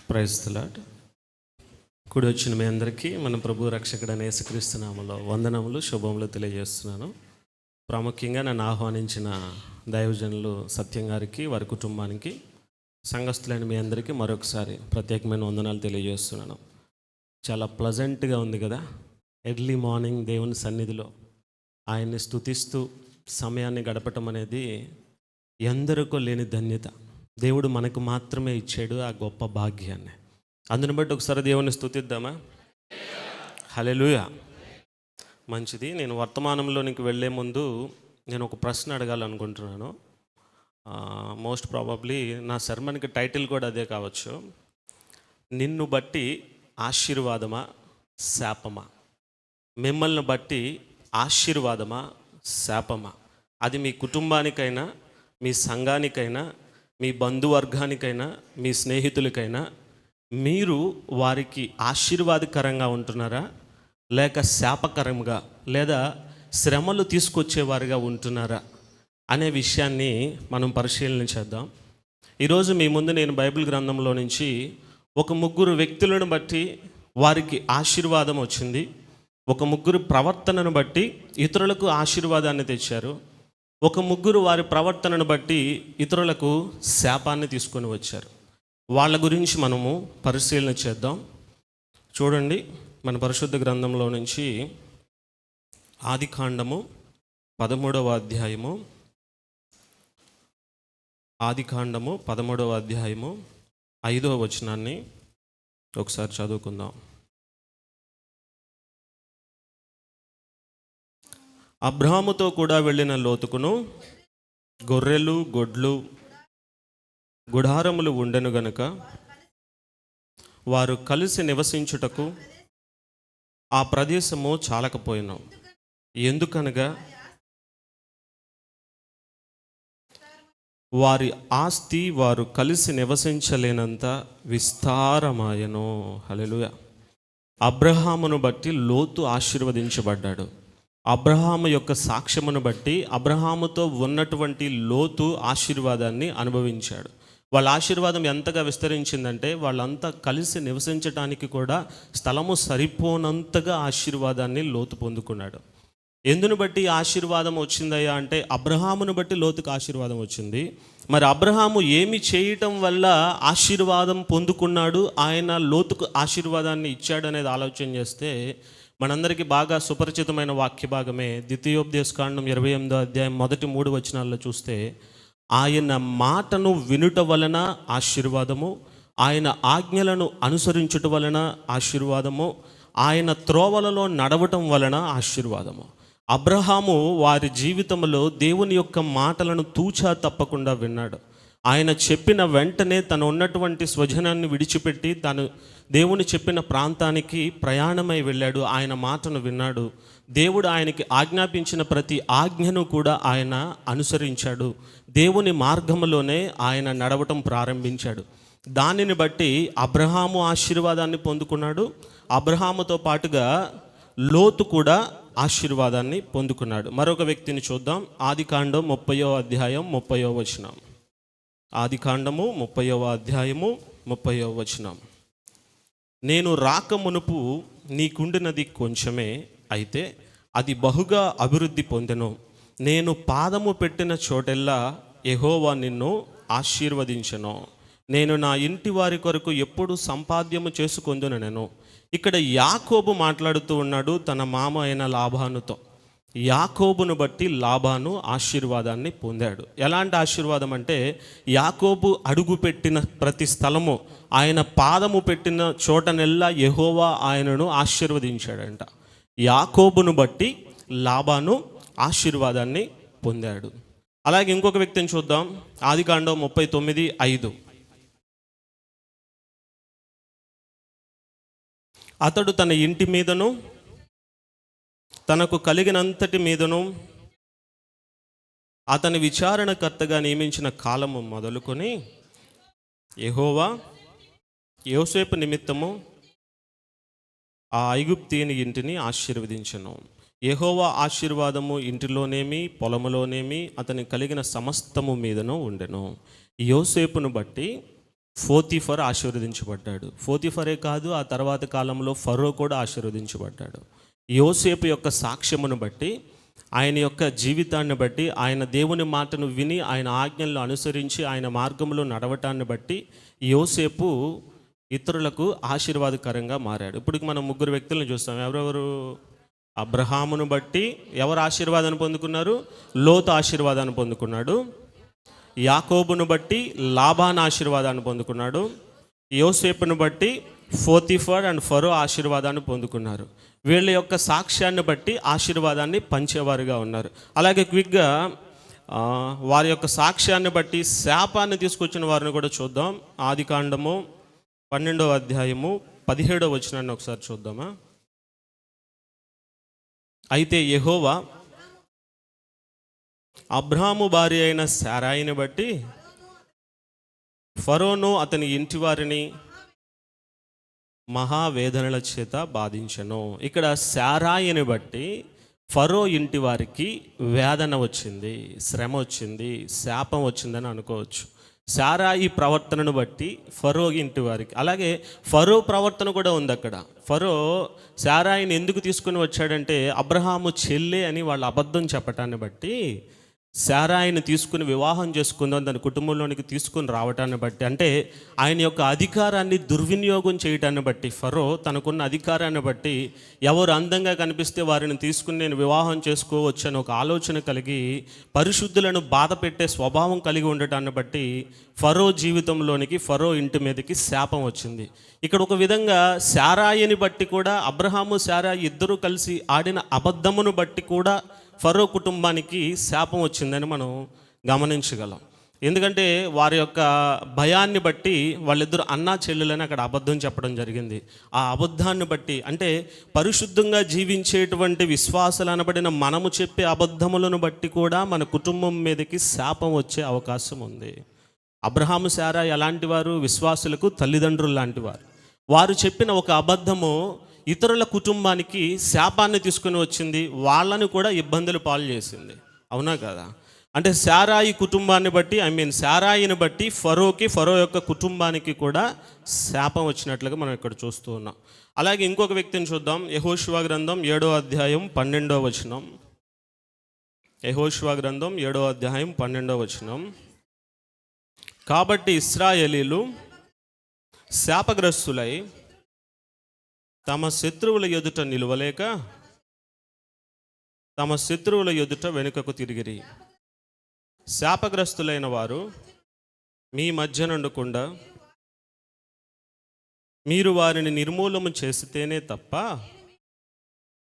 Praise the lord. కూడి వచ్చిన మీ అందరికీ మన ప్రభు రక్షకుడైన యేసుక్రీస్తు నామములో వందనములు, శుభములు తెలియజేస్తున్నాను. ప్రాముఖ్యంగా నన్ను ఆహ్వానించిన దైవజనులు సత్యం గారికి, వారి కుటుంబానికి, సంఘస్థులైన మీ అందరికీ మరొకసారి ప్రత్యేకమైన వందనాలు తెలియజేస్తున్నాను. చాలా ప్లజెంట్గా ఉంది కదా, ఎర్లీ మార్నింగ్ దేవుని సన్నిధిలో ఆయన్ని స్తుతిస్తూ సమయాన్ని గడపటం అనేది ఎందరికో లేని ధన్యత. దేవుడు మనకు మాత్రమే ఇచ్చాడు ఆ గొప్ప భాగ్యాన్ని. అందుని బట్టి ఒకసారి దేవుని స్తుతిద్దామా? హల్లెలూయా. మంచిది. నేను వర్తమానంలోనికి వెళ్ళే ముందు నేను ఒక ప్రశ్న అడగాలనుకుంటున్నాను. మోస్ట్ ప్రాబబ్లీ నా సెర్మన్కి టైటిల్ కూడా అదే కావచ్చు. నిన్ను బట్టి ఆశీర్వాదమా శాపమా? మిమ్మల్ని బట్టి ఆశీర్వాదమా శాపమా? అది మీ కుటుంబానికైనా, మీ సంఘానికైనా, మీ బంధువర్గానికైనా, మీ స్నేహితులకైనా మీరు వారికి ఆశీర్వాదకరంగా ఉంటున్నారా, లేక శాపకరంగా, లేదా శ్రమలు తీసుకొచ్చేవారుగా ఉంటున్నారా అనే విషయాన్ని మనం పరిశీలన చేద్దాం. ఈరోజు మీ ముందు నేను బైబిల్ గ్రంథంలో నుంచి ఒక ముగ్గురు వ్యక్తులను బట్టి వారికి ఆశీర్వాదం వచ్చింది, ఒక ముగ్గురు ప్రవర్తనను బట్టి ఇతరులకు ఆశీర్వాదాన్ని తెచ్చారు, ఒక ముగ్గురు వారి ప్రవర్తనను బట్టి ఇతరులకు శాపాన్ని తీసుకొని వచ్చారు. వాళ్ళ గురించి మనము పరిశీలన చేద్దాం. చూడండి, మన పరిశుద్ధ గ్రంథంలో నుంచి ఆదికాండము 13వ అధ్యాయము, ఆదికాండము 13వ అధ్యాయము 5వ వచనాన్ని ఒకసారి చదువుకుందాం. అబ్రాహాముతో కూడా వెళ్ళిన లోతుకును గొర్రెలు, గొడ్లు, గుడారములు ఉండెను గనుక వారు కలిసి నివసించుటకు ఆ ప్రదేశము చాలకపోయినాం. ఎందుకనగా వారి ఆస్తి వారు కలిసి నివసించలేనంత విస్తారమాయను. హల్లెలూయా. అబ్రహామును బట్టి లోతు ఆశీర్వదించబడ్డాడు. అబ్రహాము యొక్క సాక్ష్యమును బట్టి అబ్రహాముతో ఉన్నటువంటి లోతు ఆశీర్వాదాన్ని అనుభవించాడు. వాళ్ళ ఆశీర్వాదం ఎంతగా విస్తరించిందంటే వాళ్ళంతా కలిసి నివసించడానికి కూడా స్థలము సరిపోనంతగా ఆశీర్వాదాన్ని లోతు పొందుకున్నాడు. ఎందును బట్టి ఆశీర్వాదం వచ్చిందయ్యా అంటే అబ్రహామును బట్టి లోతుకు ఆశీర్వాదం వచ్చింది. మరి అబ్రహాము ఏమి చేయటం వల్ల ఆశీర్వాదం పొందుకున్నాడు, ఆయన లోతుకు ఆశీర్వాదాన్ని ఇచ్చాడు అనేది ఆలోచన చేస్తే మనందరికీ బాగా సుపరిచితమైన వాక్య భాగమే ద్వితీయోపదేశకాండం 28వ అధ్యాయం మొదటి 3 వచనాల్లో చూస్తే, ఆయన మాటను వినుట వలన ఆశీర్వాదము, ఆయన ఆజ్ఞలను అనుసరించుట వలన ఆశీర్వాదము, ఆయన త్రోవలలో నడవటం వలన ఆశీర్వాదము. అబ్రహాము వారి జీవితంలో దేవుని యొక్క మాటలను తూచా తప్పకుండా విన్నాడు. ఆయన చెప్పిన వెంటనే తను ఉన్నటువంటి స్వజనాన్ని విడిచిపెట్టి తను దేవుని చెప్పిన ప్రాంతానికి ప్రయాణమై వెళ్ళాడు. ఆయన మాటను విన్నాడు. దేవుడు ఆయనకి ఆజ్ఞాపించిన ప్రతి ఆజ్ఞను కూడా ఆయన అనుసరించాడు. దేవుని మార్గంలోనే ఆయన నడవటం ప్రారంభించాడు. దానిని బట్టి అబ్రహాము ఆశీర్వాదాన్ని పొందుకున్నాడు. అబ్రహాముతో పాటుగా లోతు కూడా ఆశీర్వాదాన్ని పొందుకున్నాడు. మరొక వ్యక్తిని చూద్దాం. ఆదికాండం 30వ అధ్యాయం 30వ వచనం. ఆదికాండము 30వ అధ్యాయము 30వ వచనం. నేను రాక మునుపు నీకుండినది కొంచెమే, అయితే అది బహుగా అభివృద్ధి పొందెను. నేను పాదము పెట్టిన చోటెల్లా యెహోవా నిన్ను ఆశీర్వదించెను. నేను నా ఇంటి వారి కొరకు ఎప్పుడు సంపాద్యము చేసుకొందును. నేను ఇక్కడ యాకోబు మాట్లాడుతూ ఉన్నాడు తన మామ అయిన లాబానుతో. యాకోబును బట్టి లాబాను ఆశీర్వాదాన్ని పొందాడు. ఎలాంటి ఆశీర్వాదం అంటే యాకోబు అడుగు పెట్టిన ప్రతి స్థలము, ఆయన పాదము పెట్టిన చోటనెల్లా యెహోవా ఆయనను ఆశీర్వదించాడంట. యాకోబును బట్టి లాబాను ఆశీర్వాదాన్ని పొందాడు. అలాగే ఇంకొక వ్యక్తిని చూద్దాం. ఆదికాండం 39:5. అతడు తన ఇంటి మీదను తనకు కలిగినంతటి మీదను అతని విచారణకర్తగా నియమించిన కాలము మొదలుకొని యెహోవా యోసేపు నిమిత్తము ఆ ఐగుప్తీయుని ఇంటిని ఆశీర్వదించెను. యెహోవా ఆశీర్వాదము ఇంటిలోనేమి పొలములోనేమి అతని కలిగిన సమస్తము మీదను ఉండెను. యోసేపును బట్టి పోతీఫర్ ఆశీర్వదించబడ్డాడు. పోతీఫరే కాదు, ఆ తర్వాత కాలంలో ఫరో కూడా ఆశీర్వదించబడ్డాడు. యోసేపు యొక్క సాక్ష్యమును బట్టి, ఆయన యొక్క జీవితాన్ని బట్టి, ఆయన దేవుని మాటను విని ఆయన ఆజ్ఞలను అనుసరించి ఆయన మార్గంలో నడవటాన్ని బట్టి యోసేపు ఇతరులకు ఆశీర్వాదకరంగా మారాడు. ఇప్పుడు మనం ముగ్గురు వ్యక్తులను చూస్తాం. ఎవరెవరు? అబ్రహామును బట్టి ఎవరు ఆశీర్వాదాన్ని పొందుకున్నారు? లోతు ఆశీర్వాదాన్ని పొందుకున్నాడు. యాకోబును బట్టి లాబాను ఆశీర్వాదాన్ని పొందుకున్నాడు. యోసేపును బట్టి పోతీఫర్ అండ్ ఫరో ఆశీర్వాదాన్ని పొందుకున్నారు. వీళ్ళ యొక్క సాక్ష్యాన్ని బట్టి ఆశీర్వాదాన్ని పంచేవారుగా ఉన్నారు. అలాగే క్విక్గా వారి యొక్క సాక్ష్యాన్ని బట్టి శాపాన్ని తీసుకొచ్చిన వారిని కూడా చూద్దాం. ఆదికాండము 12వ అధ్యాయము 17వ వచనాన్ని ఒకసారి చూద్దామా. అయితే యెహోవా అబ్రాహాము భార్య అయిన శారాయిని బట్టి ఫరోను అతని ఇంటి వారిని మహావేదనల చేత బాధించెను. ఇక్కడ శారాయిని బట్టి ఫరో ఇంటి వారికి వేదన వచ్చింది, శ్రమ వచ్చింది, శాపం వచ్చిందని అనుకోవచ్చు. శారాయి ప్రవర్తనను బట్టి ఫరో ఇంటి వారికి, అలాగే ఫరో ప్రవర్తన కూడా ఉంది అక్కడ. ఫరో శారాయిని ఎందుకు తీసుకుని వచ్చాడంటే అబ్రహాము చెల్లె అని వాళ్ళు అబద్ధం చెప్పటాన్ని బట్టి శారాయిని తీసుకుని వివాహం చేసుకుందాం, తన కుటుంబంలోనికి తీసుకుని రావటాన్ని బట్టి, అంటే ఆయన యొక్క అధికారాన్ని దుర్వినియోగం చేయటాన్ని బట్టి, ఫరో తనకున్న అధికారాన్ని బట్టి ఎవరు అందంగా కనిపిస్తే వారిని తీసుకుని నేను వివాహం చేసుకోవచ్చు అని ఒక ఆలోచన కలిగి పరిశుద్ధులను బాధ పెట్టే స్వభావం కలిగి ఉండటాన్ని బట్టి ఫరో జీవితంలోనికి, ఫరో ఇంటి మీదకి శాపం వచ్చింది. ఇక్కడ ఒక విధంగా శారాయిని బట్టి కూడా, అబ్రహాము శారాయి ఇద్దరూ కలిసి ఆడిన అబద్ధమును బట్టి కూడా ఫరో కుటుంబానికి శాపం వచ్చిందని మనం గమనించగలం. ఎందుకంటే వారి యొక్క భయాన్ని బట్టి వాళ్ళిద్దరు అన్నా చెల్లెలని అక్కడ అబద్ధం చెప్పడం జరిగింది. ఆ అబద్ధాన్ని బట్టి, అంటే పరిశుద్ధంగా జీవించేటువంటి విశ్వాసాలు అనబడిన మనము చెప్పే అబద్ధములను బట్టి కూడా మన కుటుంబం మీదకి శాపం వచ్చే అవకాశం ఉంది. అబ్రహాము శారా ఎలాంటి వారు? విశ్వాసులకు తల్లిదండ్రులు లాంటి వారు. వారు చెప్పిన ఒక అబద్ధము ఇతరుల కుటుంబానికి శాపాన్ని తీసుకుని వచ్చింది, వాళ్ళని కూడా ఇబ్బందులు పాలు చేసింది. అవునా కదా? అంటే శారాయి కుటుంబాన్ని బట్టి, శారాయిని బట్టి ఫరోకి, ఫరో యొక్క కుటుంబానికి కూడా శాపం వచ్చినట్లుగా మనం ఇక్కడ చూస్తూ ఉన్నాం. అలాగే ఇంకొక వ్యక్తిని చూద్దాం. యెహోషువ గ్రంథం 7వ అధ్యాయం 12వ వచనం. యెహోషువ గ్రంథం 7వ అధ్యాయం 12వ వచనం. కాబట్టి ఇశ్రాయేలీలు శాపగ్రస్తులై తమ శత్రువుల ఎదుట నిలువలేక తమ శత్రువుల ఎదుట వెనుకకు తిరిగిరి. శాపగ్రస్తులైన వారు మీ మధ్య నుండకుండా మీరు వారిని నిర్మూలన చేస్తేనే తప్ప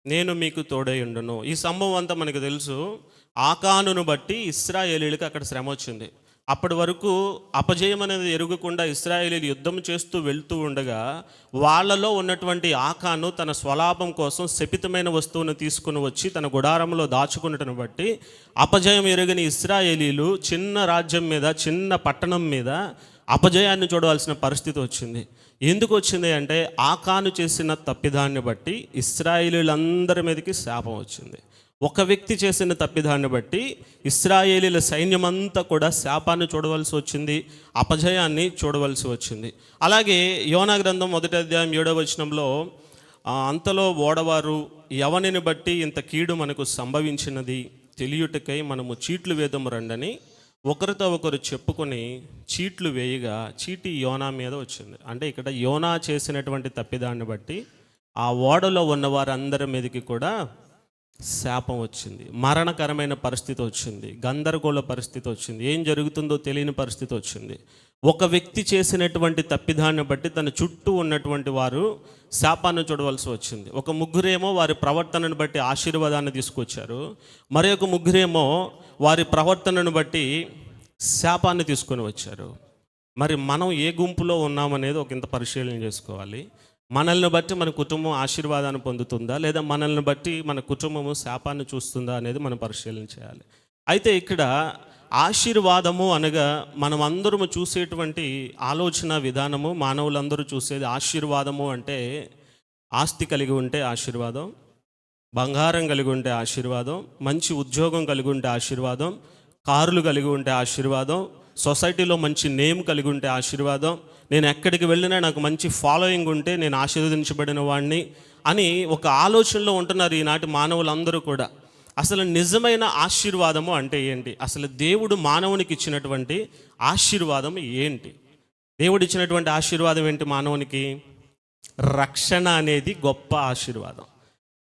నేను మీకు తోడై ఉండును. ఈ సంభవం అంతా మనకు తెలుసు. ఆకానును బట్టి ఇశ్రాయేలీలకు అక్కడ శ్రమ వచ్చింది. అప్పటి వరకు అపజయం అనేది ఎరుగకుండా ఇశ్రాయేలీలు యుద్ధం చేస్తూ వెళ్తూ ఉండగా వాళ్ళలో ఉన్నటువంటి ఆకాను తన స్వలాభం కోసం శపితమైన వస్తువును తీసుకుని వచ్చి తన గుడారంలో దాచుకున్నటను బట్టి అపజయం ఎరుగని ఇశ్రాయేలీలు చిన్న రాజ్యం మీద, చిన్న పట్టణం మీద అపజయాన్ని చూడవలసిన పరిస్థితి వచ్చింది. ఎందుకు వచ్చింది అంటే ఆకాను చేసిన తప్పిదాన్ని బట్టి ఇశ్రాయేలీలందరి మీదకి శాపం వచ్చింది. ఒక వ్యక్తి చేసిన తప్పిదాన్ని బట్టి ఇశ్రాయేలీల సైన్యమంతా కూడా శాపాన్ని చూడవలసి వచ్చింది, అపజయాన్ని చూడవలసి వచ్చింది. అలాగే యోనా గ్రంథం 1వ అధ్యాయం 7వ వచనంలో అంతలో ఓడవారు ఎవనిని బట్టి ఇంత కీడు మనకు సంభవించినది తెలియుటకై మనము చీట్లు వేదము రండని ఒకరితో ఒకరు చెప్పుకొని చీట్లు వేయగా చీటి యోనా మీద వచ్చింది. అంటే ఇక్కడ యోనా చేసినటువంటి తప్పిదాన్ని బట్టి ఆ ఓడలో ఉన్న వారందరి మీదకి కూడా శాపం వచ్చింది, మరణకరమైన పరిస్థితి వచ్చింది, గందరగోళ పరిస్థితి వచ్చింది, ఏం జరుగుతుందో తెలియని పరిస్థితి వచ్చింది. ఒక వ్యక్తి చేసినటువంటి తప్పిదాన్ని బట్టి తన చుట్టూ ఉన్నటువంటి వారు శాపాన్ని చూడవలసి వచ్చింది. ఒక ముగ్గురేమో వారి ప్రవర్తనను బట్టి ఆశీర్వాదాన్ని తీసుకొచ్చారు, మరి ఒక ముగ్గురేమో వారి ప్రవర్తనను బట్టి శాపాన్ని తీసుకొని వచ్చారు. మరి మనం ఏ గుంపులో ఉన్నామనేది ఒక ఇంత పరిశీలన చేసుకోవాలి. మనల్ని బట్టి మన కుటుంబం ఆశీర్వాదాన్ని పొందుతుందా, లేదా మనల్ని బట్టి మన కుటుంబము శాపాన్ని చూస్తుందా అనేది మనం పరిశీలన చేయాలి. అయితే ఇక్కడ ఆశీర్వాదము అనగా మనం అందరము చూసేటువంటి ఆలోచన విధానము, మానవులందరూ చూసేది ఆశీర్వాదము అంటే ఆస్తి కలిగి ఉంటే ఆశీర్వాదం, బంగారం కలిగి ఉంటే ఆశీర్వాదం, మంచి ఉద్యోగం కలిగి ఉంటే ఆశీర్వాదం, కార్లు కలిగి ఉంటే ఆశీర్వాదం, సొసైటీలో మంచి నేమ్ కలిగి ఉంటే ఆశీర్వాదం, నేను ఎక్కడికి వెళ్ళినా నాకు మంచి ఫాలోయింగ్ ఉంటే నేను ఆశీర్వదించబడిన వాడిని అని ఒక ఆలోచనలో ఉంటున్నారు ఈనాటి మానవులందరూ కూడా. అసలు నిజమైన ఆశీర్వాదము అంటే ఏంటి? అసలు దేవుడు మానవునికి ఇచ్చినటువంటి ఆశీర్వాదం ఏంటి? దేవుడు ఇచ్చినటువంటి ఆశీర్వాదం ఏంటి మానవునికి? రక్షణ అనేది గొప్ప ఆశీర్వాదం.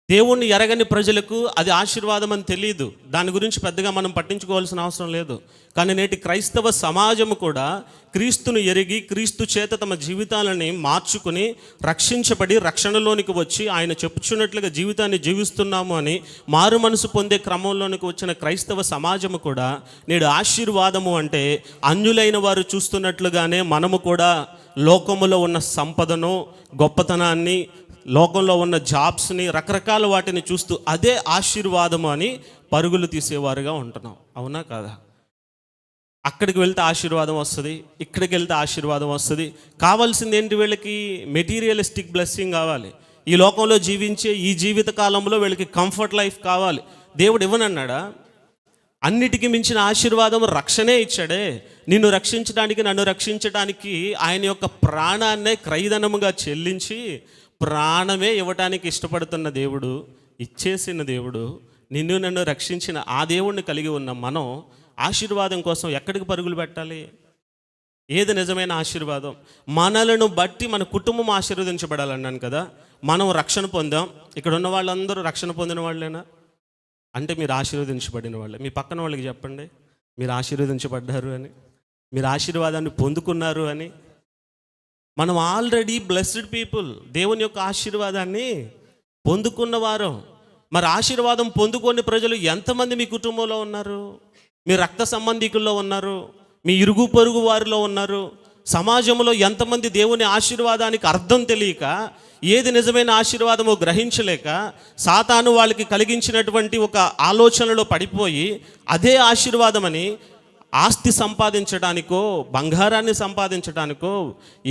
దేవుణ్ణి ఎరగని ప్రజలకు అది ఆశీర్వాదం అని తెలియదు, దాని గురించి పెద్దగా మనం పట్టించుకోవాల్సిన అవసరం లేదు. కానీ నేటి క్రైస్తవ సమాజము కూడా క్రీస్తును ఎరిగి క్రీస్తు చేత తమ జీవితాలని మార్చుకుని రక్షించబడి రక్షణలోనికి వచ్చి ఆయన చెప్పుచున్నట్లుగా జీవితాన్ని జీవిస్తున్నాము అని మారు మనసు పొందే క్రమంలోనికి వచ్చిన క్రైస్తవ సమాజము కూడా నేడు ఆశీర్వాదము అంటే అన్యులైన వారు చూస్తున్నట్లుగానే మనము కూడా లోకములో ఉన్న సంపదను, గొప్పతనాన్ని, లోకంలో ఉన్న జాబ్స్ని, రకరకాల వాటిని చూస్తూ అదే ఆశీర్వాదము అని పరుగులు తీసేవారుగా ఉంటున్నాం. అవునా కాదా? అక్కడికి వెళ్తే ఆశీర్వాదం వస్తుంది, ఇక్కడికి వెళ్తే ఆశీర్వాదం వస్తుంది. కావాల్సింది ఏంటి? వీళ్ళకి మెటీరియలిస్టిక్ బ్లెస్సింగ్ కావాలి. ఈ లోకంలో జీవించే ఈ జీవిత కాలంలో వీళ్ళకి కంఫర్ట్ లైఫ్ కావాలి. దేవుడు ఇవ్వనన్నాడా? అన్నిటికీ మించిన ఆశీర్వాదం రక్షణే ఇచ్చాడే. నిన్ను రక్షించడానికి, నన్ను రక్షించడానికి ఆయన యొక్క ప్రాణాన్నే క్రయధనముగా చెల్లించి ప్రాణమే ఇవ్వటానికి ఇష్టపడుతున్న దేవుడు, ఇచ్చేసిన దేవుడు, నిన్ను నన్ను రక్షించిన ఆ దేవుణ్ణి కలిగి ఉన్న మనం ఆశీర్వాదం కోసం ఎక్కడికి పరుగులు పెట్టాలి? ఏది నిజమైన ఆశీర్వాదం? మనలను బట్టి మన కుటుంబం ఆశీర్వదించబడాలన్నాను కదా. మనం రక్షణ పొందాం. ఇక్కడ ఉన్న వాళ్ళందరూ రక్షణ పొందిన వాళ్ళేనా అంటే మీరు ఆశీర్వదించబడిన వాళ్ళే. మీ పక్కన వాళ్ళకి చెప్పండి, మీరు ఆశీర్వదించబడ్డారు అని, మీరు ఆశీర్వాదాన్ని పొందుకున్నారు అని. మనం ఆల్రెడీ బ్లెస్డ్ పీపుల్, దేవుని యొక్క ఆశీర్వాదాన్ని పొందుకున్నవారు. మరి ఆశీర్వాదం పొందుకొని ప్రజలు ఎంతమంది మీ కుటుంబంలో ఉన్నారు? మీ రక్త సంబంధికుల్లో ఉన్నారు, మీ ఇరుగు పొరుగు వారిలో ఉన్నారు. సమాజంలో ఎంతమంది దేవుని ఆశీర్వాదానికి అర్థం తెలియక, ఏది నిజమైన ఆశీర్వాదమో గ్రహించలేక, సాతాను వాళ్ళకి కలిగించినటువంటి ఒక ఆలోచనలో పడిపోయి అదే ఆశీర్వాదమని ఆస్తి సంపాదించడానికో, బంగారాన్ని సంపాదించడానికో,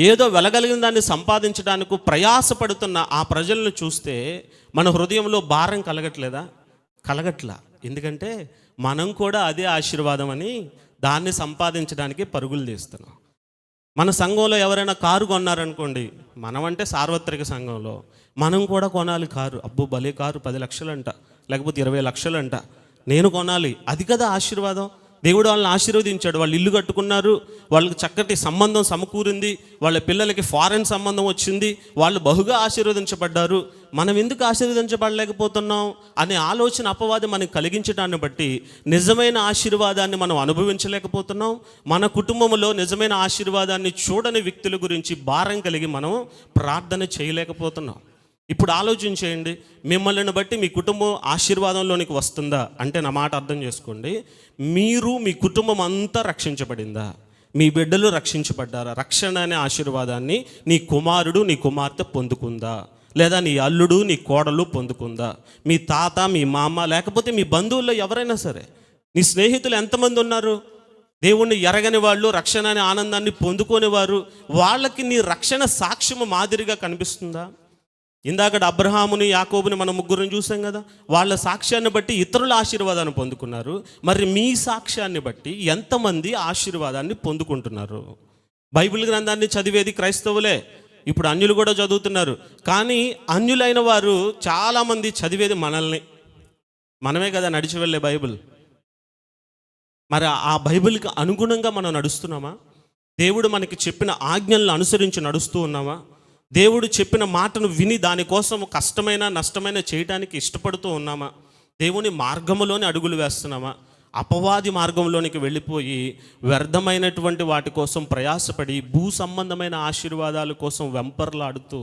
ఏదో వెలగలిగిన దాన్ని సంపాదించడానికో ప్రయాసపడుతున్న ఆ ప్రజలను చూస్తే మన హృదయంలో భారం కలగట్లేదా? కలగట్లా. ఎందుకంటే మనం కూడా అదే ఆశీర్వాదం అని దాన్ని సంపాదించడానికి పరుగులు తీస్తున్నాం. మన సంఘంలో ఎవరైనా కారు కొన్నారనుకోండి, మనం అంటే సార్వత్రిక సంఘంలో మనం కూడా కొనాలి కారు. అబ్బో భలే కారు 10 లక్షలంట, లేకపోతే 20 లక్షలంట, నేను కొనాలి. అది కదా ఆశీర్వాదం. దేవుడు వాళ్ళని ఆశీర్వదించాడు, వాళ్ళు ఇల్లు కట్టుకున్నారు, వాళ్ళకి చక్కటి సంబంధం సమకూరింది, వాళ్ళ పిల్లలకి ఫారెన్ సంబంధం వచ్చింది, వాళ్ళు బహుగా ఆశీర్వదించబడ్డారు. మనం ఎందుకు ఆశీర్వదించబడలేకపోతున్నాం అనే ఆలోచన అపవాది మనకు కలిగించడాన్ని బట్టి నిజమైన ఆశీర్వాదాన్ని మనం అనుభవించలేకపోతున్నాం. మన కుటుంబంలో నిజమైన ఆశీర్వాదాన్ని చూడని వ్యక్తుల గురించి భారం కలిగి మనం ప్రార్థన చేయలేకపోతున్నాం. ఇప్పుడు ఆలోచించేయండి, మిమ్మల్ని బట్టి మీ కుటుంబం ఆశీర్వాదంలోనికి వస్తుందా అంటే నా మాట అర్థం చేసుకోండి. మీరు, మీ కుటుంబం అంతా రక్షించబడిందా? మీ బిడ్డలు రక్షించబడ్డారా? రక్షణ అనే ఆశీర్వాదాన్ని నీ కుమారుడు, నీ కుమార్తె పొందుకుందా? లేదా నీ అల్లుడు, నీ కోడలు పొందుకుందా? మీ తాత, మీ మామ, లేకపోతే మీ బంధువుల్లో ఎవరైనా సరే, నీ స్నేహితులు ఎంతమంది ఉన్నారు దేవుణ్ణి ఎరగని వాళ్ళు, రక్షణ అనే ఆనందాన్ని పొందుకోనివారు? వాళ్ళకి నీ రక్షణ సాక్ష్యము మాదిరిగా కనిపిస్తుందా? ఇందాక అబ్రహాముని, యాకోబుని మనం ముగ్గురిని చూసాం కదా. వాళ్ళ సాక్ష్యాన్ని బట్టి ఇతరుల ఆశీర్వాదాన్ని పొందుకున్నారు. మరి మీ సాక్ష్యాన్ని బట్టి ఎంతమంది ఆశీర్వాదాన్ని పొందుకుంటున్నారు? బైబిల్ గ్రంథాన్ని చదివేది క్రైస్తవులే, ఇప్పుడు అన్యులు కూడా చదువుతున్నారు. కానీ అన్యులైన వారు చాలామంది చదివేది మనల్ని, మనమే కదా నడిచి వెళ్ళే బైబిల్. మరి ఆ బైబిల్కి అనుగుణంగా మనం నడుస్తున్నామా? దేవుడు మనకి చెప్పిన ఆజ్ఞలను అనుసరించి నడుస్తూ ఉన్నామా? దేవుడు చెప్పిన మాటను విని దానికోసం కష్టమైన, నష్టమైన చేయడానికి ఇష్టపడుతూ ఉన్నామా? దేవుని మార్గంలోని అడుగులు వేస్తున్నామా? అపవాది మార్గంలోనికి వెళ్ళిపోయి వ్యర్థమైనటువంటి వాటి కోసం ప్రయాసపడి భూ సంబంధమైన ఆశీర్వాదాల కోసం వెంపర్లాడుతూ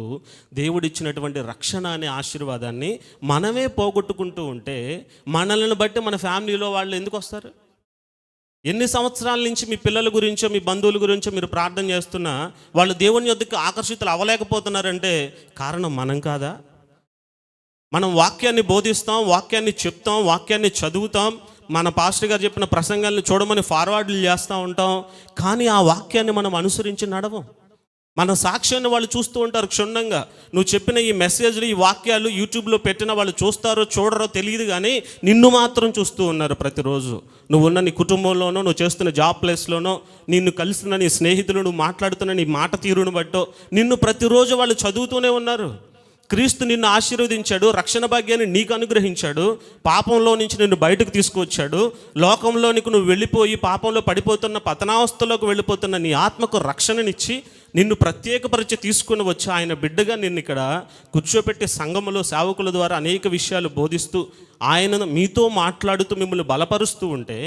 దేవుడిచ్చినటువంటి రక్షణ అనే ఆశీర్వాదాన్ని మనమే పోగొట్టుకుంటూ ఉంటే మనల్ని బట్టి మన ఫ్యామిలీలో వాళ్ళు ఎందుకు వస్తారు? ఎన్ని సంవత్సరాల నుంచి మీ పిల్లల గురించో, మీ బంధువుల గురించో మీరు ప్రార్థన చేస్తున్నా వాళ్ళు దేవుని యొద్దకు ఆకర్షితులు అవ్వలేకపోతున్నారంటే కారణం మనం కాదా? మనం వాక్యాన్ని బోధిస్తాం, వాక్యాన్ని చెప్తాం, వాక్యాన్ని చదువుతాం, మన పాస్టర్ గారు చెప్పిన ప్రసంగాలను చూడమని ఫార్వర్డ్లు చేస్తూ ఉంటాం, కానీ ఆ వాక్యాన్ని మనం అనుసరించి నడవం. మన సాక్ష్యాన్ని వాళ్ళు చూస్తూ ఉంటారు క్షుణ్ణంగా. నువ్వు చెప్పిన ఈ మెసేజ్లు, ఈ వాక్యాలు యూట్యూబ్లో పెట్టిన వాళ్ళు చూస్తారో చూడరో తెలియదు, కానీ నిన్ను మాత్రం చూస్తూ ఉన్నారు ప్రతిరోజు. నువ్వున్న నీ కుటుంబంలోనో, నువ్వు చేస్తున్న జాబ్ ప్లేస్లోనో, నిన్ను కలిసిన నీ స్నేహితులు, నువ్వు మాట్లాడుతున్న నీ మాట తీరును బట్టో నిన్ను ప్రతిరోజు వాళ్ళు చదువుతూనే ఉన్నారు. క్రీస్తు నిన్ను ఆశీర్వదించాడు, రక్షణ భాగ్యాన్ని నీకు అనుగ్రహించాడు, పాపంలో నుంచి నిన్ను బయటకు తీసుకొచ్చాడు. లోకంలోనికి నువ్వు వెళ్ళిపోయి పాపంలో పడిపోతున్న పతనావస్థలోకి వెళ్ళిపోతున్న నీ ఆత్మకు రక్షణనిచ్చి నిన్ను ప్రత్యేకపరిచి తీసుకుని వచ్చి ఆయన బిడ్డగా నిన్ను ఇక్కడ కూర్చోపెట్టి సంఘములో సేవకుల ద్వారా అనేక విషయాలు బోధిస్తూ ఆయన మీతో మాట్లాడుతూ మిమ్మల్ని బలపరుస్తూ ఉంటే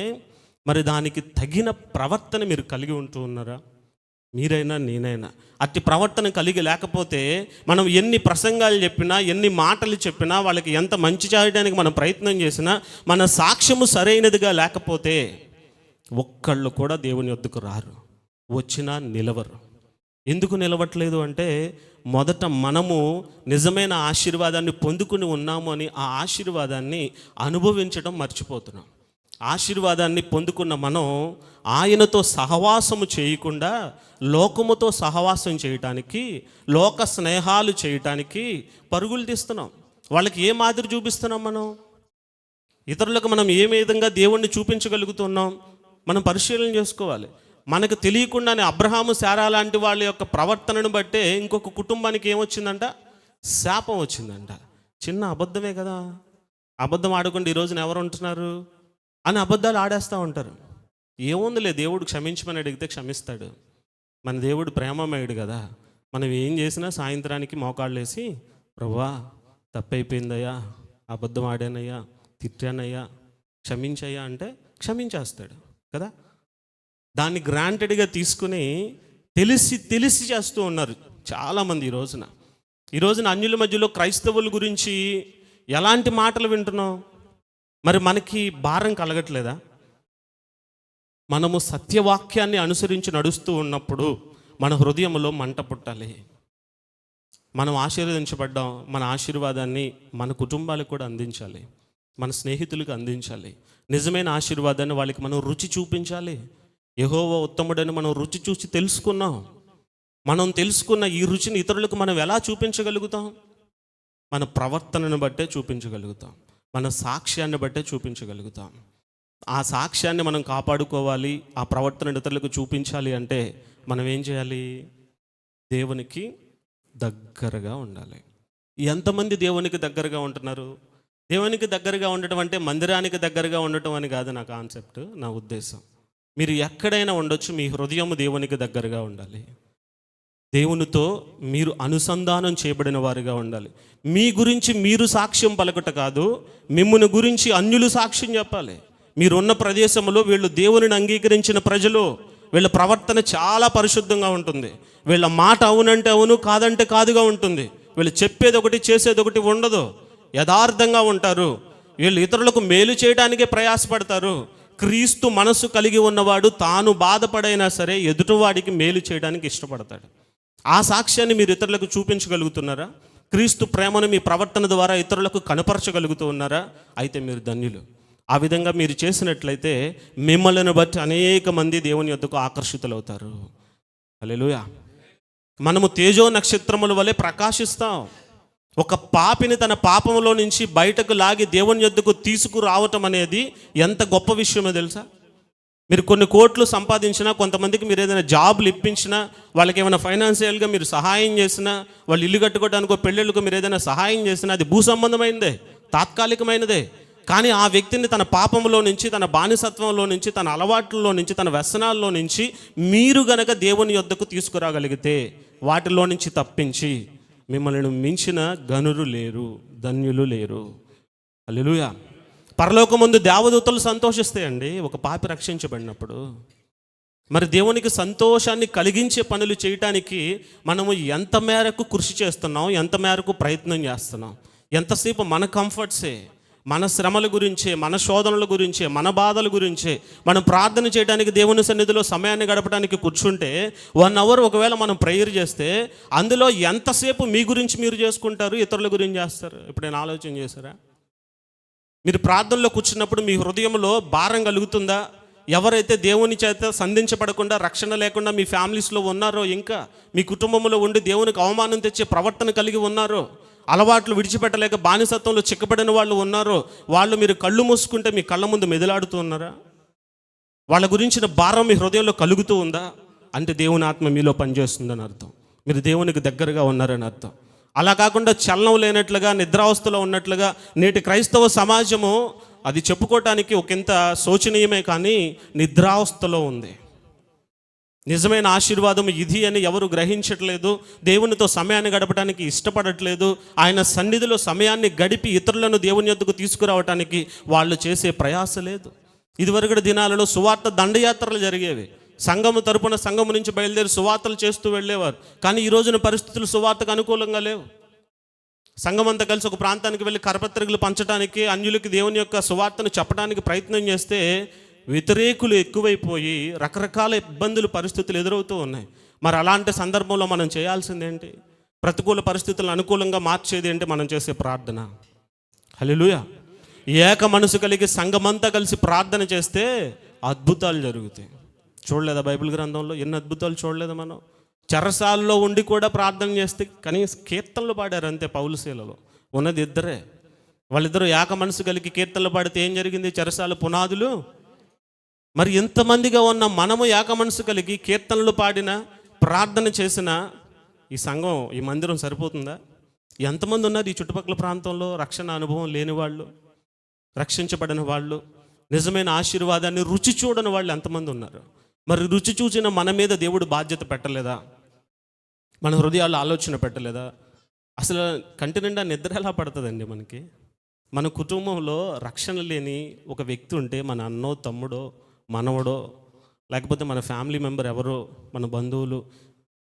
మరి దానికి తగిన ప్రవర్తన మీరు కలిగి ఉంటూ ఉన్నారా? మీరైనా నేనైనా అట్టి ప్రవర్తన కలిగి లేకపోతే మనం ఎన్ని ప్రసంగాలు చెప్పినా, ఎన్ని మాటలు చెప్పినా, వాళ్ళకి ఎంత మంచి చేయడానికి మనం ప్రయత్నం చేసినా, మన సాక్ష్యము సరైనదిగా లేకపోతే ఒక్కళ్ళు కూడా దేవుని వద్దకు రారు, వచ్చినా నిలవరు. ఎందుకు నిలవట్లేదు అంటే మొదట మనము నిజమైన ఆశీర్వాదాన్ని పొందుకుని ఉన్నాము అని ఆ ఆశీర్వాదాన్ని అనుభవించడం మర్చిపోతున్నాం. ఆశీర్వాదాన్ని పొందుకున్న మనం ఆయనతో సహవాసము చేయకుండా లోకముతో సహవాసం చేయటానికి, లోక స్నేహాలు చేయటానికి పరుగులు తీస్తున్నాం. వాళ్ళకి ఏ మాదిరి చూపిస్తున్నాం? మనం ఇతరులకు మనం ఏ విధంగా దేవుణ్ణి చూపించగలుగుతున్నాం మనం పరిశీలన చేసుకోవాలి. మనకు తెలియకుండానే అబ్రహాము, శారా లాంటి వాళ్ళ యొక్క ప్రవర్తనను బట్టే ఇంకొక కుటుంబానికి ఏమొచ్చిందంట? శాపం వచ్చిందంట. చిన్న అబద్ధమే కదా. అబద్ధం ఆడకుండా ఈ రోజున ఎవరు ఉంటున్నారు అని అబద్ధాలు ఆడేస్తూ ఉంటారు. ఏముందిలే, దేవుడు క్షమించమని అడిగితే క్షమిస్తాడు. మన దేవుడు ప్రేమమయుడు కదా. మనం ఏం చేసినా సాయంత్రానికి మోకాళ్ళేసి, ప్రభువా తప్పైపోయిందయ్యా, అబద్ధం ఆడానయ్యా, తిట్టానయ్యా, క్షమించయ్యా అంటే క్షమించేస్తాడు కదా. దాన్ని గ్రాంటెడ్గా తీసుకుని తెలిసి చేస్తూ ఉన్నారు చాలామంది ఈ రోజున అన్యుల మధ్యలో క్రైస్తవుల గురించి ఎలాంటి మాటలు వింటున్నాం? మరి మనకి భారం కలగట్లేదా? మనము సత్యవాక్యాన్ని అనుసరించి నడుస్తూ ఉన్నప్పుడు మన హృదయంలో మంట పుట్టాలి. మనం ఆశీర్వదించబడ్డాం, మన ఆశీర్వాదాన్ని మన కుటుంబాలకు కూడా అందించాలి, మన స్నేహితులకు అందించాలి. నిజమైన ఆశీర్వాదాన్ని వాళ్ళకి మనం రుచి చూపించాలి. యెహోవా ఉత్తముడని మనం రుచి చూసి తెలుసుకున్నాం. మనం తెలుసుకున్న ఈ రుచిని ఇతరులకు మనం ఎలా చూపించగలుగుతాం? మన ప్రవర్తనను బట్టే చూపించగలుగుతాం, మన సాక్ష్యాన్ని బట్టే చూపించగలుగుతాం. ఆ సాక్ష్యాన్ని మనం కాపాడుకోవాలి, ఆ ప్రవర్తన ఇతరులకు చూపించాలి అంటే మనం ఏం చేయాలి? దేవునికి దగ్గరగా ఉండాలి. ఎంతమంది దేవునికి దగ్గరగా ఉంటున్నారు? దేవునికి దగ్గరగా ఉండటం అంటే మందిరానికి దగ్గరగా ఉండటం అని కాదు నా కాన్సెప్ట్, నా ఉద్దేశం. మీరు ఎక్కడైనా ఉండొచ్చు, మీ హృదయం దేవునికి దగ్గరగా ఉండాలి. దేవునితో మీరు అనుసంధానం చేయబడిన వారుగా ఉండాలి. మీ గురించి మీరు సాక్ష్యం పలకట కాదు, మిమ్ముని గురించి అన్యులు సాక్ష్యం చెప్పాలి. మీరున్న ప్రదేశంలో వీళ్ళు దేవునిని అంగీకరించిన ప్రజలు, వీళ్ళ ప్రవర్తన చాలా పరిశుద్ధంగా ఉంటుంది. వీళ్ళ మాట అవునంటే అవును, కాదంటే కాదుగా ఉంటుంది. వీళ్ళు చెప్పేది ఒకటి, చేసేది ఒకటి ఉండదు. యథార్థంగా ఉంటారు. వీళ్ళు ఇతరులకు మేలు చేయడానికే ప్రయాసపడతారు. క్రీస్తు మనసు కలిగి ఉన్నవాడు తాను బాధపడైనా సరే ఎదుటివాడికి మేలు చేయడానికి ఇష్టపడతాడు. ఆ సాక్ష్యాన్ని మీరు ఇతరులకు చూపించగలుగుతున్నారా? క్రీస్తు ప్రేమను మీ ప్రవర్తన ద్వారా ఇతరులకు కనపరచగలుగుతూ ఉన్నారా? అయితే మీరు ధన్యులు. ఆ విధంగా మీరు చేసినట్లయితే మిమ్మల్ని బట్టి అనేక మంది దేవుని యొద్దకు ఆకర్షితులవుతారు. హల్లెలూయా. మనము తేజో నక్షత్రముల వలె ప్రకాశిస్తాం. ఒక పాపిని తన పాపంలో నుంచి బయటకు లాగి దేవుని యొద్దకు తీసుకురావటం అనేది ఎంత గొప్ప విషయమో తెలుసా? మీరు కొన్ని కోట్లు సంపాదించినా, కొంతమందికి మీరు ఏదైనా జాబ్లు ఇప్పించినా, వాళ్ళకి ఏమైనా ఫైనాన్షియల్గా మీరు సహాయం చేసినా, వాళ్ళు ఇల్లు కట్టుకోవడానికో పెళ్ళిళ్ళకు మీరు ఏదైనా సహాయం చేసినా, అది భూ సంబంధమైనదే, తాత్కాలికమైనదే. కానీ ఆ వ్యక్తిని తన పాపంలో నుంచి, తన బానిసత్వంలో నుంచి, తన అలవాట్లలో నుంచి, తన వ్యసనాల్లో నుంచి మీరు గనక దేవుని యొద్దకు తీసుకురాగలిగితే, వాటిలో నుంచి తప్పించి మిమ్మల్ని మించిన ఘనులు లేరు, ధన్యులు లేరు. హల్లెలూయా. పరలోకమందు దేవదూతలు సంతోషిస్తాయండి ఒక పాపి రక్షించబడినప్పుడు. మరి దేవునికి సంతోషాన్ని కలిగించే పనులు చేయటానికి మనము ఎంత మేరకు కృషి చేస్తున్నాం, ఎంత మేరకు ప్రయత్నం చేస్తున్నాం? ఎంతసేపు మన కంఫర్ట్సే, మన శ్రమల గురించే, మన శోధనల గురించే, మన బాధల గురించే మనం ప్రార్థన చేయడానికి దేవుని సన్నిధిలో సమయాన్ని గడపడానికి కూర్చుంటే 1 hour ఒకవేళ మనం ప్రేయర్ చేస్తే అందులో ఎంతసేపు మీ గురించి మీరు చేసుకుంటారు, ఇతరుల గురించి చేస్తారు? ఎప్పుడైనా ఆలోచన చేశారా? మీరు ప్రార్థనలో కూర్చున్నప్పుడు మీ హృదయంలో భారం కలుగుతుందా? ఎవరైతే దేవుని చేత సంధించబడకుండా రక్షణ లేకుండా మీ ఫ్యామిలీస్లో ఉన్నారో, ఇంకా మీ కుటుంబంలో ఉండి దేవునికి అవమానం తెచ్చే ప్రవర్తన కలిగి ఉన్నారో, అలవాట్లు విడిచిపెట్టలేక బానిసత్వంలో చిక్కబడిన వాళ్ళు ఉన్నారో, వాళ్ళు మీరు కళ్ళు మూసుకుంటే మీ కళ్ళ ముందు మెదలాడుతూ ఉన్నారా? వాళ్ళ గురించిన భారం మీ హృదయంలో కలుగుతూ ఉందా? అంటే దేవుని ఆత్మ మీలో పనిచేస్తుందని అర్థం. మీరు దేవునికి దగ్గరగా ఉన్నారని అర్థం. అలా కాకుండా చలనం లేనట్లుగా, నిద్రావస్థలో ఉన్నట్లుగా నేటి క్రైస్తవ సమాజము అది చెప్పుకోవటానికి ఒకంత శోచనీయమే, కానీ నిద్రావస్థలో ఉంది. నిజమైన ఆశీర్వాదం ఇది అని ఎవరు గ్రహించట్లేదు. దేవునితో సమయాన్ని గడపడానికి ఇష్టపడట్లేదు. ఆయన సన్నిధిలో సమయాన్ని గడిపి ఇతరులను దేవుని యొద్దకు తీసుకురావటానికి వాళ్ళు చేసే ప్రయాస లేదు. ఇదివరకటి దినాలలో సువార్త దండయాత్రలు జరిగేవి. సంఘము తరపున సంఘము నుంచి బయలుదేరి సువార్తలు చేస్తూ వెళ్ళేవారు. కానీ ఈ రోజున పరిస్థితులు సువార్తకు అనుకూలంగా లేవు. సంఘం అంతా కలిసి ఒక ప్రాంతానికి వెళ్ళి కరపత్రికలు పంచడానికి, అన్యులకి దేవుని యొక్క సువార్తను చెప్పడానికి ప్రయత్నం చేస్తే వ్యతిరేకులు ఎక్కువైపోయి రకరకాల ఇబ్బందులు, పరిస్థితులు ఎదురవుతూ ఉన్నాయి. మరి అలాంటి సందర్భంలో మనం చేయాల్సింది ఏంటి? ప్రతికూల పరిస్థితులను అనుకూలంగా మార్చేది ఏంటి? మనం చేసే ప్రార్థన. హల్లెలూయా. ఏక మనసు కలిగి సంఘమంతా కలిసి ప్రార్థన చేస్తే అద్భుతాలు జరుగుతాయి. చూడలేదా బైబిల్ గ్రంథంలో ఎన్ని అద్భుతాలు చూడలేదా? మనం చెరసాలలో ఉండి కూడా ప్రార్థన చేస్తే కనీసం కీర్తనలు పాడారు అంతే. పౌలుశీలలో ఉన్నది ఇద్దరే. వాళ్ళిద్దరూ ఏక మనసు కలిగి కీర్తనలు పాడితే ఏం జరిగింది? చెరసాల పునాదులు. మరి ఎంతమందిగా ఉన్న మనము ఏక మనసు కలిగి కీర్తనలు పాడిన, ప్రార్థన చేసిన ఈ సంఘం, ఈ మందిరం సరిపోతుందా? ఎంతమంది ఉన్నారు ఈ చుట్టుపక్కల ప్రాంతంలో రక్షణ అనుభవం లేని వాళ్ళు, రక్షించబడిన వాళ్ళు, నిజమైన ఆశీర్వాదాన్ని రుచి చూడని వాళ్ళు ఎంతమంది ఉన్నారు? మరి రుచి చూసిన మన మీద దేవుడు బాధ్యత పెట్టలేదా? మన హృదయాల్లో ఆలోచన పెట్టలేదా? అసలు కంటి నిండా నిద్ర ఎలా పడుతుందండి మనకి? మన కుటుంబంలో రక్షణ లేని ఒక వ్యక్తి ఉంటే, మన అన్నో, తమ్ముడో, మనవడో, లేకపోతే మన ఫ్యామిలీ మెంబర్ ఎవరో, మన బంధువులు.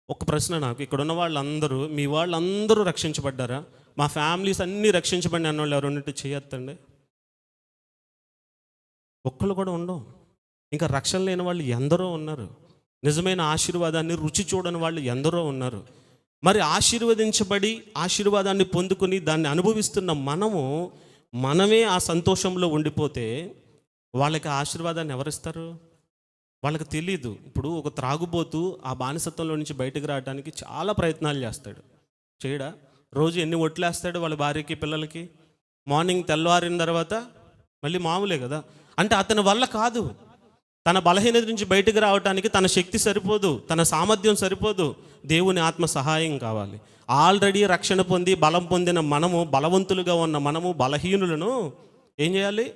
ఒక ప్రశ్న నాకు, ఇక్కడున్న వాళ్ళందరూ, మీ వాళ్ళందరూ రక్షించబడ్డారా? మా ఫ్యామిలీస్ అన్నీ రక్షించబడి అన్న వాళ్ళు ఎవరు ఉన్నట్టు చేయొద్దండి. ఒక్కళ్ళు కూడా ఉండవు. ఇంకా రక్షణ లేని వాళ్ళు ఎందరో ఉన్నారు. నిజమైన ఆశీర్వాదాన్ని రుచి చూడని వాళ్ళు ఎందరో ఉన్నారు. మరి ఆశీర్వదించబడి ఆశీర్వాదాన్ని పొందుకుని దాన్ని అనుభవిస్తున్న మనమే ఆ సంతోషంలో ఉండిపోతే వాళ్ళకి ఆశీర్వాదాన్ని ఎవరిస్తారు? వాళ్ళకి తెలీదు. ఇప్పుడు ఒక త్రాగుబోతు ఆ బానిసత్వంలో నుంచి బయటకు రావడానికి చాలా ప్రయత్నాలు చేస్తాడు. చేయడా? రోజు ఎన్ని ఒట్లేస్తాడు వాళ్ళ భార్యకి, పిల్లలకి. మార్నింగ్ తెల్లవారిన తర్వాత మళ్ళీ మామూలే కదా. అంటే అతని వల్ల కాదు. తన బలహీనత నుంచి బయటకు రావడానికి తన శక్తి సరిపోదు, తన సామర్థ్యం సరిపోదు. దేవుని ఆత్మ సహాయం కావాలి. ఆల్రెడీ రక్షణ పొంది బలం పొందిన మనము, బలవంతులుగా ఉన్న మనము బలహీనులను ఏం చేయాలి?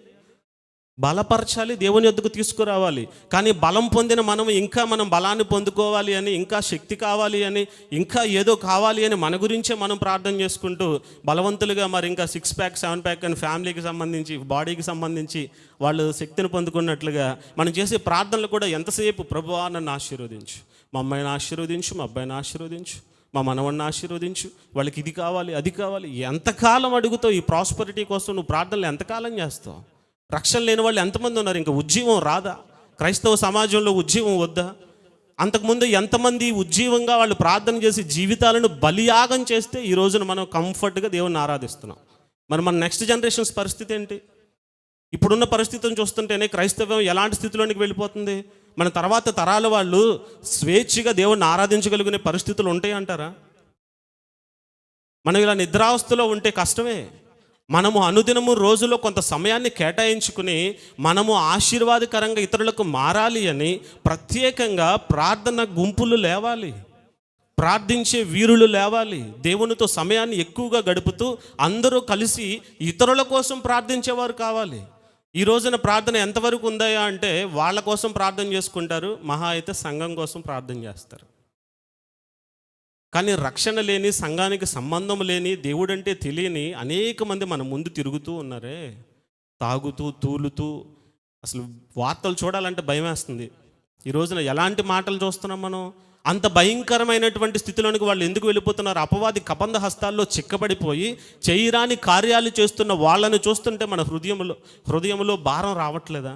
బలపరచాలి, దేవుని యొద్దకు తీసుకురావాలి. కానీ బలం పొందిన మనం బలాన్ని పొందుకోవాలి అని, ఇంకా శక్తి కావాలి అని, ఇంకా ఏదో కావాలి అని మన గురించే మనం ప్రార్థన చేసుకుంటూ బలవంతులుగా మరి ఇంకా 6 ప్యాక్ 7 ప్యాక్ అని ఫ్యామిలీకి సంబంధించి, బాడీకి సంబంధించి వాళ్ళు శక్తిని పొందుకున్నట్లుగా మనం చేసే ప్రార్థనలు కూడా ఎంతసేపు ప్రభువా నన్ను ఆశీర్వదించు, మా అమ్మాయిని ఆశీర్వదించు, మా అబ్బాయిని ఆశీర్వదించు, మా మనవడిని ఆశీర్వదించు, వాళ్ళకి ఇది కావాలి, అది కావాలి. ఎంతకాలం అడుగుతావు? ఈ ప్రాస్పరిటీ కోసం నువ్వు ప్రార్థనలు ఎంతకాలం చేస్తావు? రక్షణ లేని వాళ్ళు ఎంతమంది ఉన్నారు? ఇంకా ఉజ్జీవం రాదా? క్రైస్తవ సమాజంలో ఉజ్జీవం వద్దా? అంతకుముందు ఎంతమంది ఉజ్జీవంగా వాళ్ళు ప్రార్థన చేసి జీవితాలను బలియాగం చేస్తే ఈ రోజున మనం కంఫర్ట్గా దేవుణ్ణి ఆరాధిస్తున్నాం. మరి మన నెక్స్ట్ జనరేషన్స్ పరిస్థితి ఏంటి? ఇప్పుడున్న పరిస్థితిని చూస్తుంటేనే క్రైస్తవం ఎలాంటి స్థితిలోనికి వెళ్ళిపోతుంది? మన తర్వాత తరాల వాళ్ళు స్వేచ్ఛగా దేవుణ్ణి ఆరాధించగలిగిన పరిస్థితులు ఉంటాయి అంటారా? మనం ఇలా నిద్రావస్థలో ఉంటే కష్టమే. మనము అనుదినము రోజులో కొంత సమయాన్ని కేటాయించుకుని మనము ఆశీర్వాదకరంగా ఇతరులకు మారాలి అని ప్రత్యేకంగా ప్రార్థన గుంపులు లేవాలి, ప్రార్థించే వీరులు లేవాలి. దేవునితో సమయాన్ని ఎక్కువగా గడుపుతూ అందరూ కలిసి ఇతరుల కోసం ప్రార్థించేవారు కావాలి. ఈ రోజున ప్రార్థన ఎంతవరకు ఉందా అంటే వాళ్ళ కోసం ప్రార్థన చేసుకుంటారు, మహా అయితే సంఘం కోసం ప్రార్థన చేస్తారు. కానీ రక్షణ లేని, సంఘానికి సంబంధం లేని, దేవుడంటే తెలియని అనేక మంది మన ముందు తిరుగుతూ ఉన్నారే, తాగుతూ తూలుతూ. అసలు వార్తలు చూడాలంటే భయం వేస్తుంది. ఈ రోజున ఎలాంటి మాటలు చూస్తున్నాం మనం? అంత భయంకరమైనటువంటి స్థితిలోనికి వాళ్ళు ఎందుకు వెళ్ళిపోతున్నారు? అపవాది కబంధ హస్తాల్లో చిక్కబడిపోయి చేయరాని కార్యాలు చేస్తున్న వాళ్ళని చూస్తుంటే మన హృదయంలో భారం రావట్లేదా?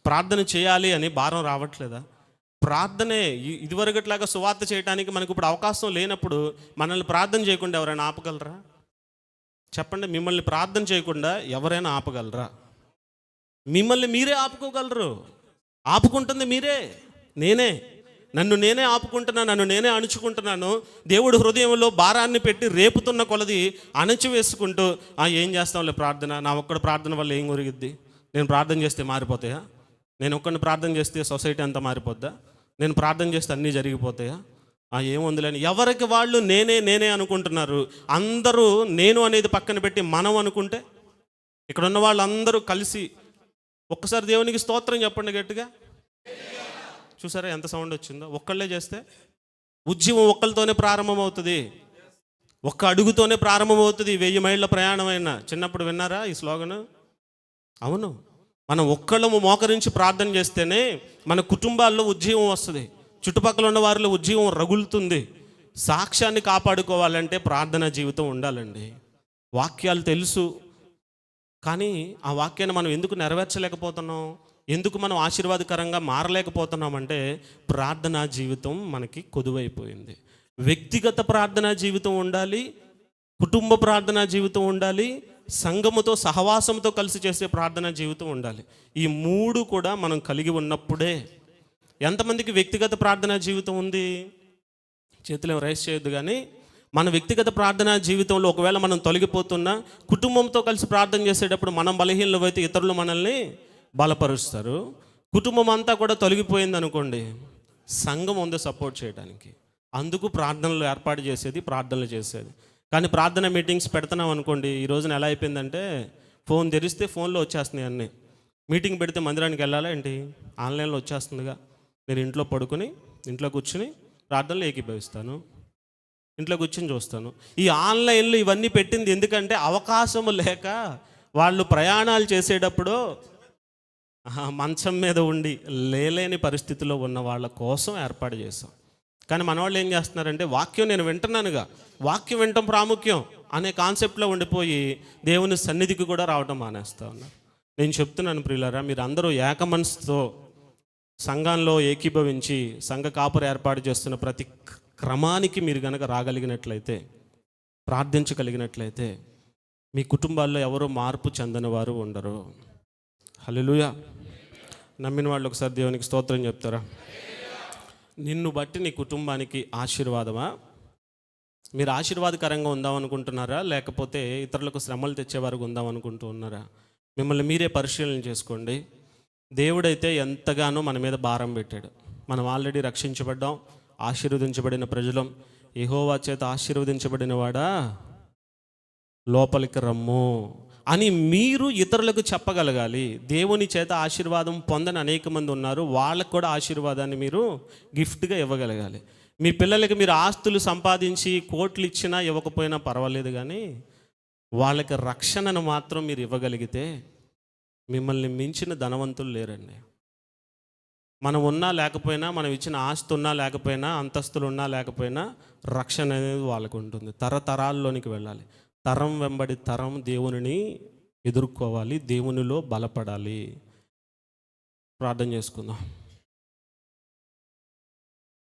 ప్రార్థన చేయాలి అని భారం రావట్లేదా? ప్రార్థనే ఇదివరకట్లాగా సువార్త చేయడానికి మనకు ఇప్పుడు అవకాశం లేనప్పుడు మనల్ని ప్రార్థన చేయకుండా ఎవరైనా ఆపగలరా? చెప్పండి. మిమ్మల్ని ప్రార్థన చేయకుండా ఎవరైనా ఆపగలరా? మిమ్మల్ని మీరే ఆపుకోగలరు. ఆపుకుంటుంది మీరే, నేనే. నన్ను నేనే ఆపుకుంటున్నాను, నన్ను నేనే అణుచుకుంటున్నాను. దేవుడు హృదయంలో భారాన్ని పెట్టి రేపుతున్న కొలది అణచివేసుకుంటూ ఏం చేస్తాంలే ప్రార్థన, నా ఒక్కడి ప్రార్థన వల్ల ఏం ఒరిగిద్ది, నేను ప్రార్థన చేస్తే మారిపోతాయా, నేను ఒక్కడిని ప్రార్థన చేస్తే సొసైటీ అంతా మారిపోద్దా, నేను ప్రార్థన చేస్తే అన్నీ జరిగిపోతాయా, ఏముందిలేని ఎవరికి వాళ్ళు నేనే నేనే అనుకుంటున్నారు. అందరూ నేను అనేది పక్కన పెట్టి మనం అనుకుంటే, ఇక్కడ ఉన్న వాళ్ళందరూ కలిసి ఒక్కసారి దేవునికి స్తోత్రం చెప్పండి గట్టిగా. చూసారా ఎంత సౌండ్ వచ్చిందో? ఒక్కళ్ళే చేస్తే ఉద్యమం ఒక్కళ్ళతోనే ప్రారంభమవుతుంది, ఒక్క అడుగుతోనే ప్రారంభమవుతుంది. 1000 మైళ్ళ ప్రయాణమైనా. చిన్నప్పుడు విన్నారా ఈ స్లోగన్? అవును, మనం ఒక్కళ్ళము మోకరించి ప్రార్థన చేస్తేనే మన కుటుంబాల్లో ఉద్యమం వస్తుంది, చుట్టుపక్కల ఉన్న వారిలో ఉద్యమం రగులుతుంది. సాక్ష్యాన్ని కాపాడుకోవాలంటే ప్రార్థనా జీవితం ఉండాలండి. వాక్యాలు తెలుసు, కానీ ఆ వాక్యాన్ని మనం ఎందుకు నెరవేర్చలేకపోతున్నాం, ఎందుకు మనం ఆశీర్వాదకరంగా మారలేకపోతున్నామంటే ప్రార్థనా జీవితం మనకి కొదువైపోయింది. వ్యక్తిగత ప్రార్థనా జీవితం ఉండాలి, కుటుంబ ప్రార్థనా జీవితం ఉండాలి, సంఘముతో సహవాసంతో కలిసి చేసే ప్రార్థనా జీవితం ఉండాలి. ఈ 3 కూడా మనం కలిగి ఉన్నప్పుడే. ఎంతమందికి వ్యక్తిగత ప్రార్థనా జీవితం ఉంది? చేతులు రైస్ చేయొద్దు. కానీ మన వ్యక్తిగత ప్రార్థనా జీవితంలో ఒకవేళ మనం తొలగిపోతున్నా, కుటుంబంతో కలిసి ప్రార్థన చేసేటప్పుడు మనం బలహీనమైతే ఇతరులు మనల్ని బలపరుస్తారు. కుటుంబం అంతా కూడా తొలగిపోయింది అనుకోండి, సంఘం ఉంది సపోర్ట్ చేయడానికి. అందుకు ప్రార్థనలు ఏర్పాటు చేసేది, ప్రార్థనలు చేసేది. కానీ ప్రార్థన మీటింగ్స్ పెడుతున్నాం అనుకోండి, ఈ రోజున ఎలా అయిపోయిందంటే ఫోన్ తెరిస్తే ఫోన్లో వచ్చేస్తున్నాయి అన్నీ. మీటింగ్ పెడితే మందిరానికి వెళ్ళాలా ఏంటి? ఆన్లైన్లో వచ్చేస్తుందిగా. నేను ఇంట్లో పడుకుని ఇంట్లో కూర్చుని ప్రార్థనలు ఏకీభవిస్తాను, ఇంట్లో కూర్చొని చూస్తాను. ఈ ఆన్లైన్లో ఇవన్నీ పెట్టింది ఎందుకంటే అవకాశము లేక వాళ్ళు ప్రయాణాలు చేసేటప్పుడు మంచం మీద ఉండి లేలేని పరిస్థితిలో ఉన్న వాళ్ళ కోసం ఏర్పాటు చేస్తాం. కానీ మన వాళ్ళు ఏం చేస్తున్నారంటే వాక్యం నేను వింటున్నానుగా, వాక్యం వినటం ప్రాముఖ్యం అనే కాన్సెప్ట్లో ఉండిపోయి దేవుని సన్నిధికి కూడా రావడం మానేస్తూ ఉన్నారు. నేను చెప్తున్నాను ప్రియులారా, మీరు అందరూ ఏక మనసుతో సంఘంలో ఏకీభవించి సంఘ కాపురు ఏర్పాటు చేస్తున్న ప్రతి క్రమానికి మీరు కనుక రాగలిగినట్లయితే, ప్రార్థించగలిగినట్లయితే మీ కుటుంబాల్లో ఎవరో మార్పు చెందని వారు ఉండరు. హల్లెలూయా. నమ్మిన వాళ్ళు ఒకసారి దేవునికి స్తోత్రం చెప్తారా? నిన్ను బట్టి నీ కుటుంబానికి ఆశీర్వాదమా? మీరు ఆశీర్వాదకరంగా ఉందామనుకుంటున్నారా, లేకపోతే ఇతరులకు శ్రమలు తెచ్చేవారు ఉందామనుకుంటూ ఉన్నారా? మిమ్మల్ని మీరే పరిశీలన చేసుకోండి. దేవుడైతే ఎంతగానో మన మీద భారం పెట్టాడు. మనం ఆల్రెడీ రక్షించబడ్డాం, ఆశీర్వదించబడిన ప్రజలం. యెహోవా చేత ఆశీర్వదించబడిన వాడా లోపలికి రమ్ము అని మీరు ఇతరులకు చెప్పగలగాలి. దేవుని చేత ఆశీర్వాదం పొందని అనేక మంది ఉన్నారు, వాళ్ళకు కూడా ఆశీర్వాదాన్ని మీరు గిఫ్ట్గా ఇవ్వగలగాలి. మీ పిల్లలకి మీరు ఆస్తులు సంపాదించి కోట్లు ఇచ్చినా ఇవ్వకపోయినా పర్వాలేదు, కానీ వాళ్ళకి రక్షణను మాత్రం మీరు ఇవ్వగలిగితే మిమ్మల్ని మించిన ధనవంతులు లేరండి. మనం ఉన్నా లేకపోయినా, మనం ఇచ్చిన ఆస్తి ఉన్నా లేకపోయినా, అంతస్తులు ఉన్నా లేకపోయినా రక్షణ అనేది వాళ్ళకు ఉంటుంది. తరతరాల్లోనికి వెళ్ళాలి. తరం వెంబడి తరం దేవునిని ఎదుర్కోవాలి, దేవునిలో బలపడాలి. ప్రార్థన చేసుకుందాం.